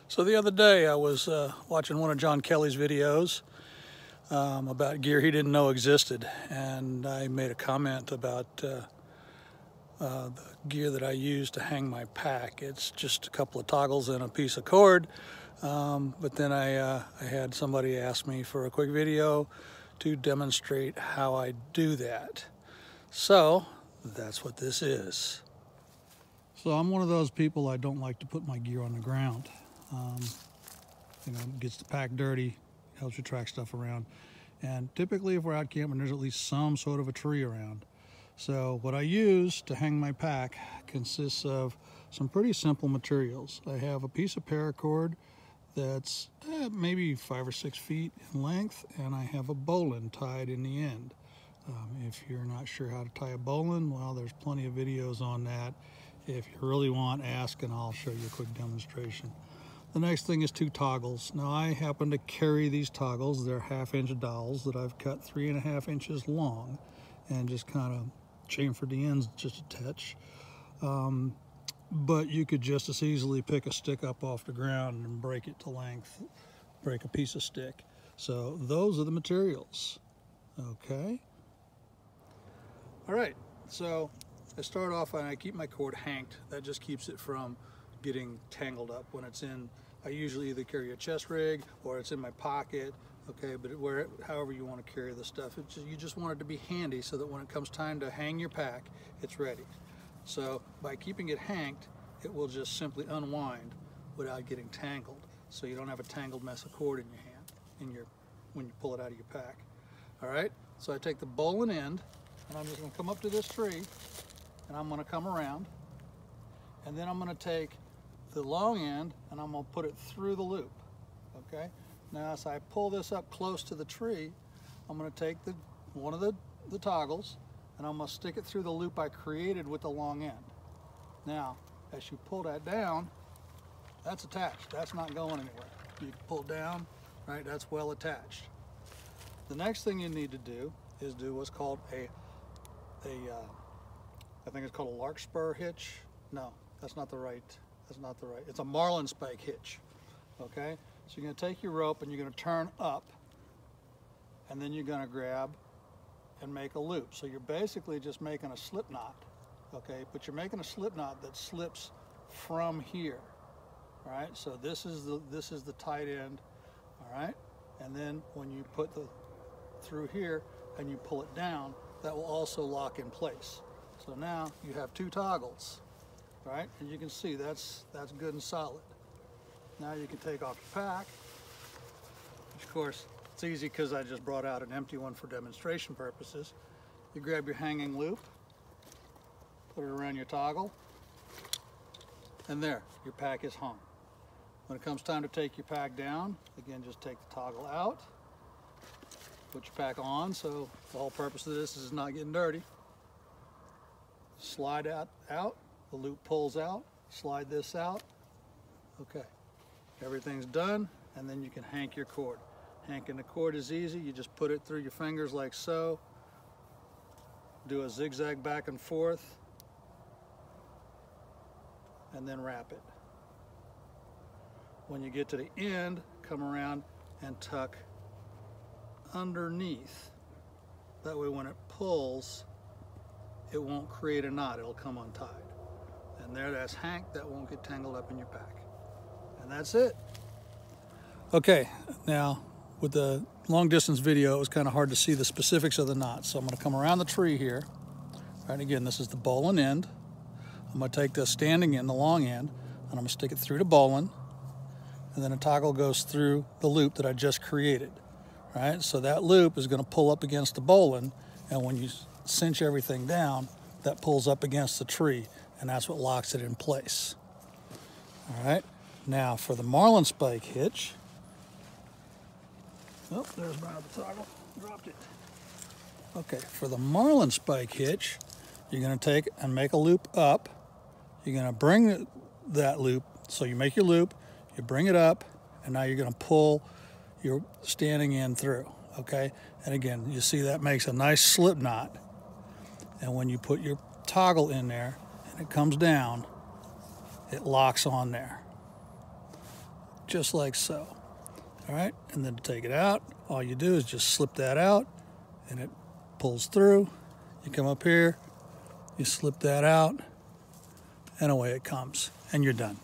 So the other day I was watching one of John Kelly's videos about gear he didn't know existed, and I made a comment about the gear that I use to hang my pack. It's just a couple of toggles and a piece of cord, but then I had somebody ask me for a quick video to demonstrate how I do that. So that's what this is. So I'm one of those people, I don't like to put my gear on the ground. You know, it gets the pack dirty, helps you track stuff around. And typically if we're out camping, there's at least some sort of a tree around. So what I use to hang my pack consists of some pretty simple materials. I have a piece of paracord that's maybe 5 or 6 feet in length, and I have a bowline tied in the end. If you're not sure how to tie a bowline, well, there's plenty of videos on that. If you really want, ask and I'll show you a quick demonstration. The next thing is 2 toggles. Now I happen to carry these toggles. They're 1/2-inch dowels that I've cut 3.5 inches long and just kind of chamfered the ends just a touch. But you could just as easily pick a stick up off the ground and break it to length, break a piece of stick. So those are the materials. Okay. All right, so I start off and I keep my cord hanked. That just keeps it from getting tangled up when it's in. I usually either carry a chest rig or it's in my pocket. Okay, but however you want to carry the stuff, you just want it to be handy so that when it comes time to hang your pack, it's ready. So by keeping it hanked, it will just simply unwind without getting tangled. So you don't have a tangled mess of cord in your hand when you pull it out of your pack. All right, so I take the bowline end and I'm just going to come up to this tree and I'm going to come around, and then I'm going to take the long end and I'm going to put it through the loop. Okay, now as I pull this up close to the tree, I'm going to take one of the toggles and I'm going to stick it through the loop I created with the long end. Now as you pull that down, that's attached, that's not going anywhere. You pull down, right, that's well attached. The next thing you need to do is do what's called I think it's called a Lark Spur hitch. No, that's not the right. It's a Marlin spike hitch. Okay, so you're going to take your rope and you're going to turn up, and then you're going to grab and make a loop. So you're basically just making a slip knot. Okay, but you're making a slip knot that slips from here. All right, so this is the tight end. All right, and then when you put through here and you pull it down, that will also lock in place. So now you have 2 toggles, right? And you can see that's good and solid. Now you can take off your pack, which of course it's easy because I just brought out an empty one for demonstration purposes. You grab your hanging loop, put it around your toggle, and there, your pack is hung. When it comes time to take your pack down, again, just take the toggle out, put your pack on, so the whole purpose of this is not getting dirty. Slide out, the loop pulls out, slide this out. Okay, everything's done, and then you can hank your cord. Hanking the cord is easy. You just put it through your fingers like so, do a zigzag back and forth, and then wrap it. When you get to the end, come around and tuck underneath. That way when it pulls, it won't create a knot, it'll come untied. And there, that's hanked, that won't get tangled up in your pack. And that's it. Okay, now with the long distance video, it was kind of hard to see the specifics of the knot. So I'm going to come around the tree here. Right, again, this is the bowline end. I'm going to take the standing end, the long end, and I'm going to stick it through the bowline. And then a toggle goes through the loop that I just created. Right, so that loop is going to pull up against the bowline, and when you cinch everything down, that pulls up against the tree, and that's what locks it in place. All right, now for the Marlin spike hitch. Oh, there's my other toggle, dropped it. Okay, for the Marlin spike hitch, you're going to take and make a loop up. You're going to bring that loop, so you make your loop, you bring it up, and now you're going to pull your standing end through. Okay, and again, you see that makes a nice slip knot. And when you put your toggle in there and it comes down, it locks on there. just like so. All right, and then to take it out, all you do is just slip that out and it pulls through. You come up here, you slip that out, and away it comes, and you're done.